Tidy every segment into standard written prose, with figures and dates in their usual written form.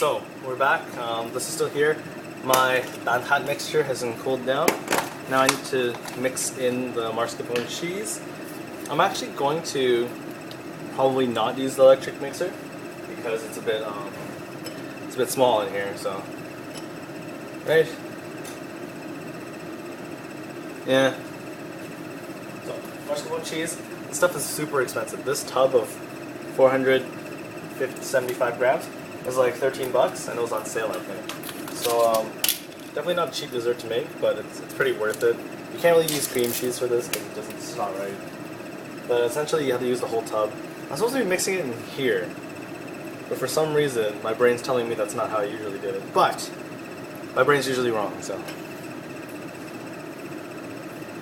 So we're back. This is still here. My dantat mixture hasn't cooled down. Now I need to mix in the mascarpone cheese. I'm actually going to probably not use the electric mixer because it's a bit small in here. So right, yeah. So mascarpone cheese. This stuff is super expensive. This tub of 475 grams is like 13 bucks, and it was on sale, I think. So definitely not a cheap dessert to make, but it's pretty worth it. You can't really use cream cheese for this because it's not right. But essentially, you have to use the whole tub. I'm supposed to be mixing it in here, but for some reason, my brain's telling me that's not how I usually do it. But my brain's usually wrong, so.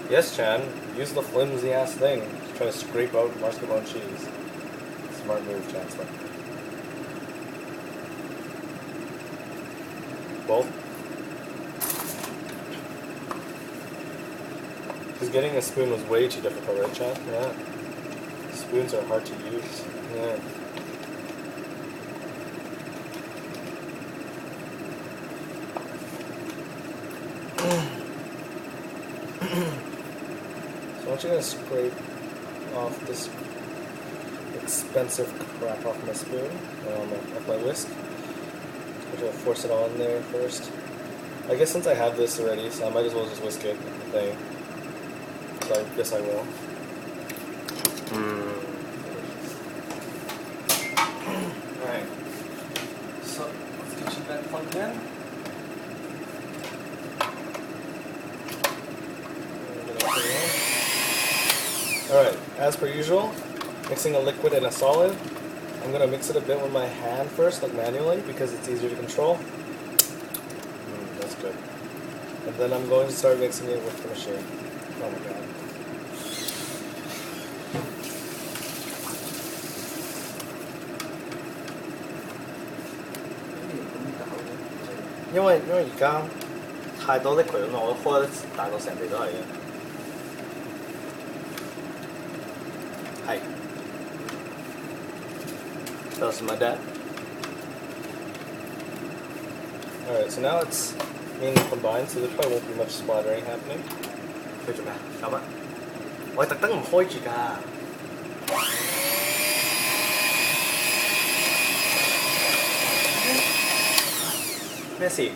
Yes, Chan, use the flimsy ass thing to try to scrape out mascarpone cheese. Smart move, Chancellor. Both. Because getting a spoon was way too difficult, right, Chan? Yeah. Spoons are hard to use. Yeah. So I'm actually going to scrape off this expensive crap off my spoon, off my whisk. I'm going to force it on there first. I guess since I have this already, so I might as well just whisk it with the thing. So I guess I will. Alright. So let's get you back plugged in. Alright, as per usual, mixing a liquid and a solid. I'm going to mix it a bit with my hand first, like manually, because it's easier to control. That's good. And then I'm going to start mixing it with the machine. Oh my god. Because 而家太多 liquid 啦，我開得大到成地都係嘅。係。That's my dad. Alright, so now it's mainly combined, so there probably won't be much splattering happening. 開做咩？搞乜？我係特登唔開住㗎。咩事？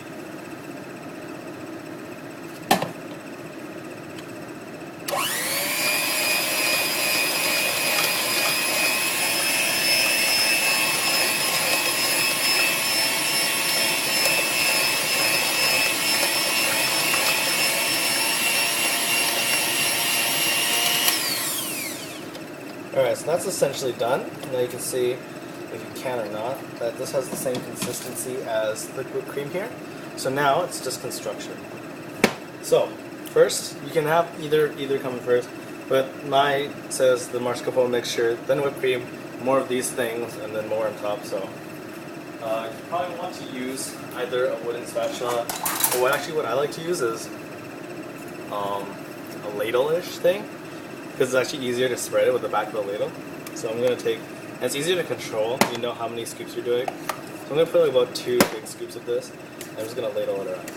Alright, so that's essentially done. Now you can see, if you can or not, that this has the same consistency as the whipped cream here. So now it's just construction. So, first, you can have either coming first, but mine says the mascarpone mixture, then whipped cream, more of these things, and then more on top, so. You probably want to use either a wooden spatula, or what I like to use is a ladle-ish thing. Because it's actually easier to spread it with the back of the ladle. So I'm going to take, and it's easier to control, you know how many scoops you're doing. So I'm going to put like about 2 big scoops of this, and I'm just going to ladle it around.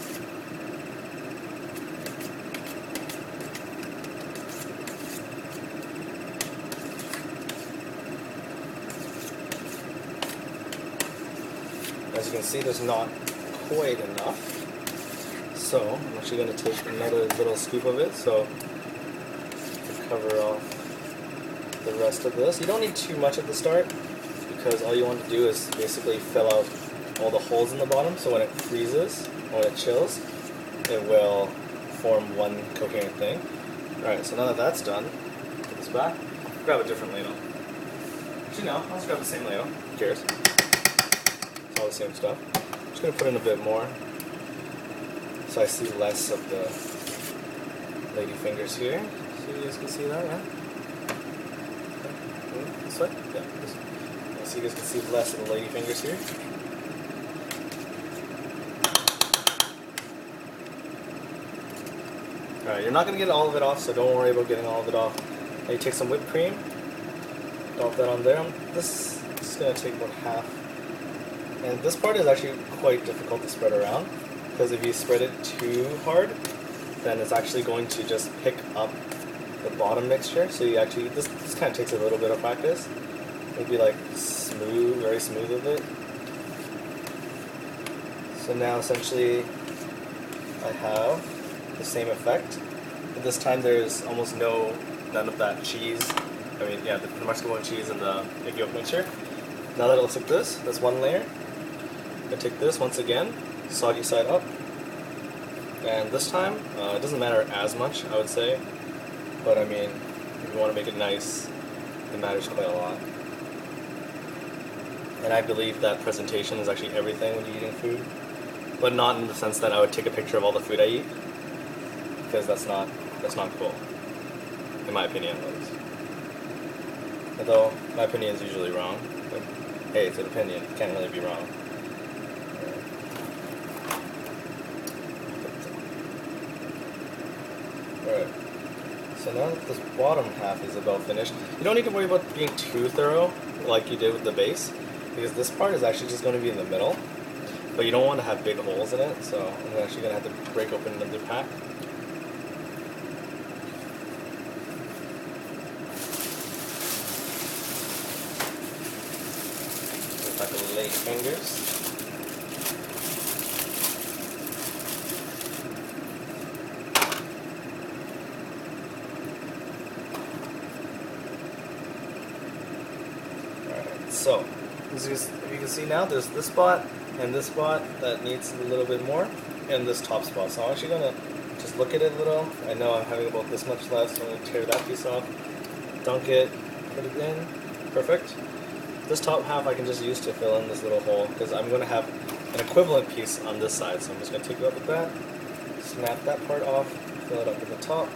As you can see, there's not quite enough. So I'm actually going to take another little scoop of it. So cover off the rest of this. You don't need too much at the start because all you want to do is basically fill out all the holes in the bottom, so when it freezes, when it chills, it will form one coherent thing. Alright, so now that that's done, put this back, grab a different ladle. Actually no, I'll just grab the same ladle. Who cares? It's all the same stuff. I'm just going to put in a bit more so I see less of the lady fingers here. So you guys can see that, yeah? Okay. This way? Yeah, this way. So you guys can see less of the lady fingers here. Alright, you're not going to get all of it off, so don't worry about getting all of it off. Now you take some whipped cream, dump that on there. This is going to take about half. And this part is actually quite difficult to spread around, because if you spread it too hard, then it's actually going to just pick up the bottom mixture. So you actually, this kind of takes a little bit of practice. Maybe like smooth, very smooth with it. So now essentially I have the same effect, but this time there's almost none of that cheese. I mean, yeah, the mascarpone cheese and the egg yolk mixture. Now that it looks like this, that's one layer. I take this once again, soggy side up, and this time it doesn't matter as much, I would say, but I mean, if you want to make it nice, it matters quite a lot. And I believe that presentation is actually everything when you're eating food, but not in the sense that I would take a picture of all the food I eat, because that's not cool, in my opinion at least. Although my opinion is usually wrong, but hey, it's an opinion, it can't really be wrong. Alright, so now that this bottom half is about finished, you don't need to worry about being too thorough like you did with the base, because this part is actually just going to be in the middle, but you don't want to have big holes in it, so I'm actually going to have to break open another pack. Pack of late fingers. So, as you can see now, there's this spot and this spot that needs a little bit more, and this top spot. So I'm actually going to just look at it a little. I know I'm having about this much left, so I'm going to tear that piece off, dunk it, put it in. Perfect. This top half I can just use to fill in this little hole, because I'm going to have an equivalent piece on this side. So I'm just going to take it up with that, snap that part off, fill it up at the top.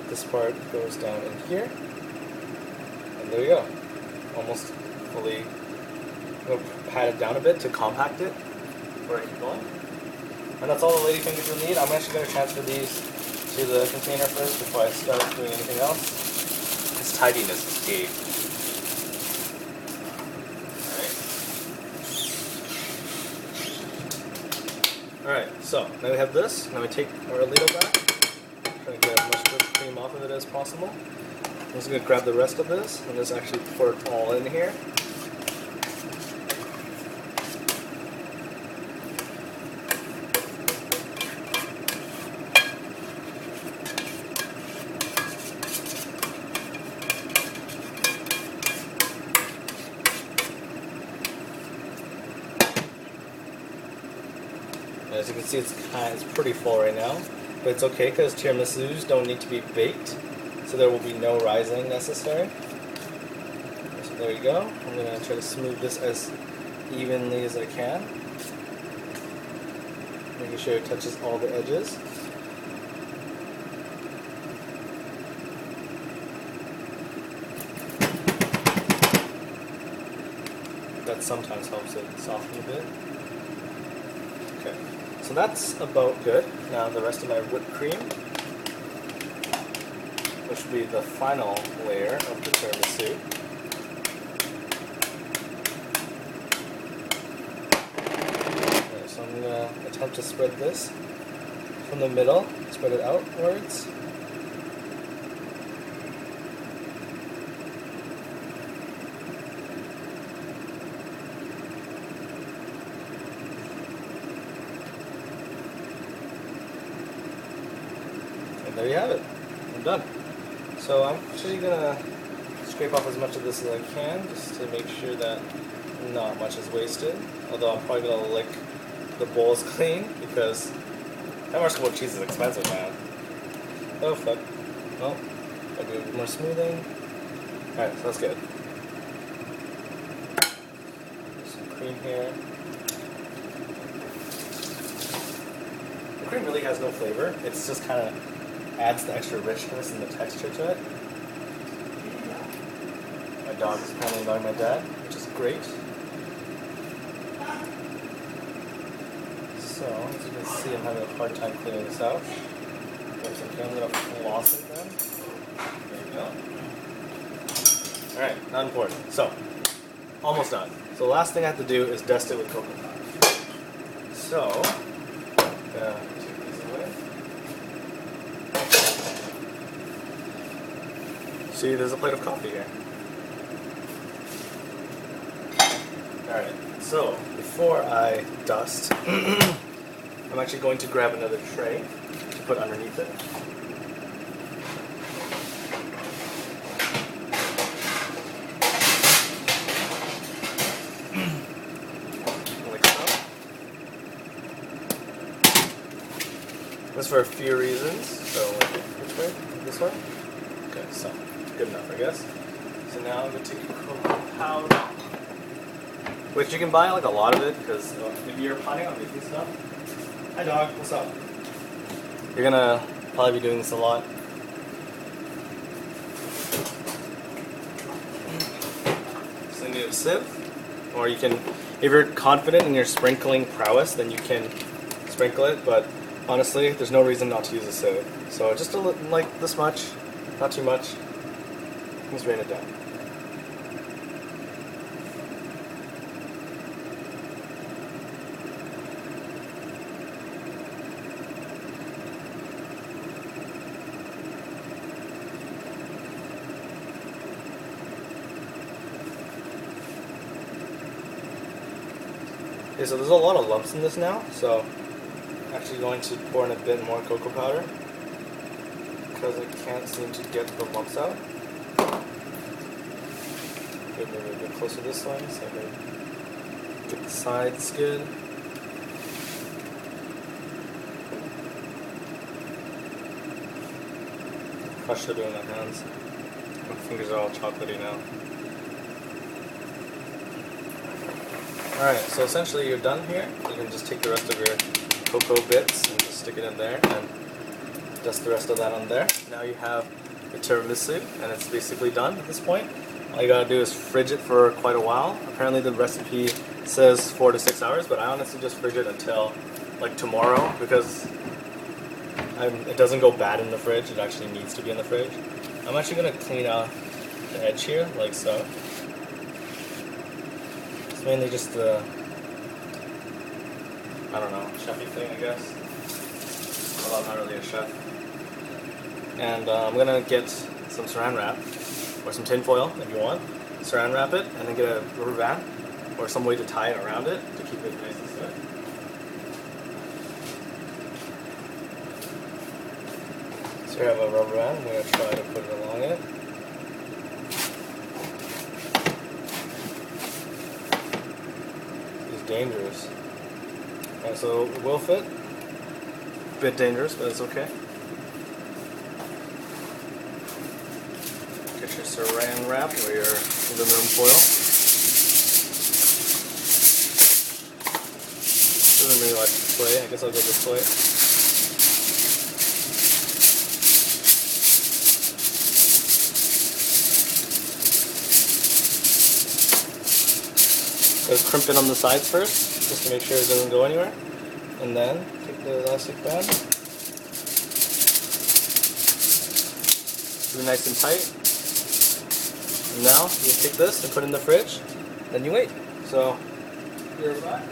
This part goes down in here, and there you go. Almost fully. I'm going to pat it down a bit to compact it before I keep going. And that's all the lady fingers will need. I'm actually going to transfer these to the container first before I start doing anything else. Because tidiness is key. Alright, so now we have this. Now we take our Alito back. Try to get as much whipped cream off of it as possible. I'm just going to grab the rest of this and just actually pour it all in here. As you can see, it's pretty full right now, but it's okay because tiramisus don't need to be baked, so there will be no rising necessary. So there you go. I'm going to try to smooth this as evenly as I can, making sure it touches all the edges. That sometimes helps it soften a bit. Okay. So that's about good. Now the rest of my whipped cream, which will be the final layer of the tiramisu. Okay, so I'm going to attempt to spread this from the middle, spread it outwards. There you have it. I'm done. So I'm actually going to scrape off as much of this as I can, just to make sure that not much is wasted. Although I'm probably going to lick the bowls clean, because that mascarpone cheese is expensive, man. Oh, fuck. Well, I'll do more smoothing. Alright, so that's good. Some cream here. The cream really has no flavor. It's just kind of adds the extra richness and the texture to it. My dog is apparently annoying my dad, which is great. So, as you can see, I'm having a hard time cleaning this out. Okay, I'm going to floss it then. There you go. Alright, not important. So, almost done. So the last thing I have to do is dust it with cocoa powder. So, take these away. See, there's a plate of coffee here. Alright, so before I dust, I'm actually going to grab another tray to put underneath it. Like so. This for a few reasons. So, which way? This way? Okay, so good enough, I guess. So now I'm going to take cocoa powder, which you can buy like a lot of it because if you're planning on making stuff. Hi dog, what's up? You're gonna probably be doing this a lot. So you need a sieve, or you can, if you're confident in your sprinkling prowess, then you can sprinkle it. But honestly, there's no reason not to use a sieve. So just like this much, not too much. Just rain it down. Okay, so there's a lot of lumps in this now, so I'm actually going to pour in a bit more cocoa powder because I can't seem to get the lumps out. Okay, maybe a bit closer this way so I can get the sides good. Crushed it in my hands. My fingers are all chocolatey now. Alright, so essentially you're done here. You can just take the rest of your cocoa bits and just stick it in there and dust the rest of that on there. Now you have your tiramisu and it's basically done at this point. All you gotta do is fridge it for quite a while. Apparently the recipe says 4 to 6 hours, but I honestly just fridge it until like tomorrow because it doesn't go bad in the fridge. It actually needs to be in the fridge. I'm actually gonna clean off the edge here like so. Mainly just the, I don't know, chefy thing, I guess. Well, I'm not really a chef. And I'm gonna get some saran wrap, or some tin foil if you want. Saran wrap it, and then get a rubber band, or some way to tie it around it to keep it nice and stiff. So here I have a rubber band, I'm gonna try to put it along it. Dangerous. Alright, so it will fit. A bit dangerous, but it's okay. Get your saran wrap or your aluminum foil. Doesn't really like this way. I guess I'll go this way. Just crimp it on the sides first, just to make sure it doesn't go anywhere. And then take the elastic band, do it nice and tight. And now you take this and put it in the fridge, then you wait. So, you're back.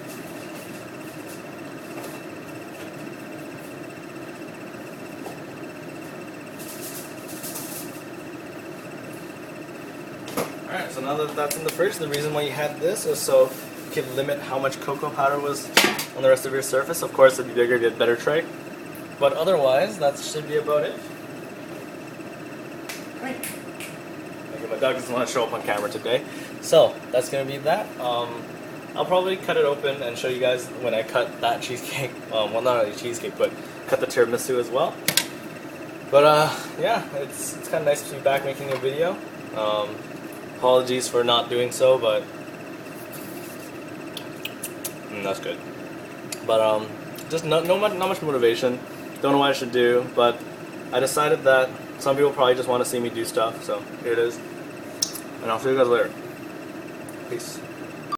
Alright, so now that that's in the fridge, the reason why you had this is so you could limit how much cocoa powder was on the rest of your surface. Of course, it'd be bigger, get a better tray. But otherwise, that should be about it. Great. Okay, my dog doesn't want to show up on camera today. So, that's going to be that. I'll probably cut it open and show you guys when I cut that cheesecake. Well, not really cheesecake, but cut the tiramisu as well. But yeah, it's kind of nice to be back making a video. Apologies for not doing so, but that's good. But just not much motivation. Don't know what I should do, but I decided that some people probably just want to see me do stuff, so here it is. And I'll see you guys later. Peace.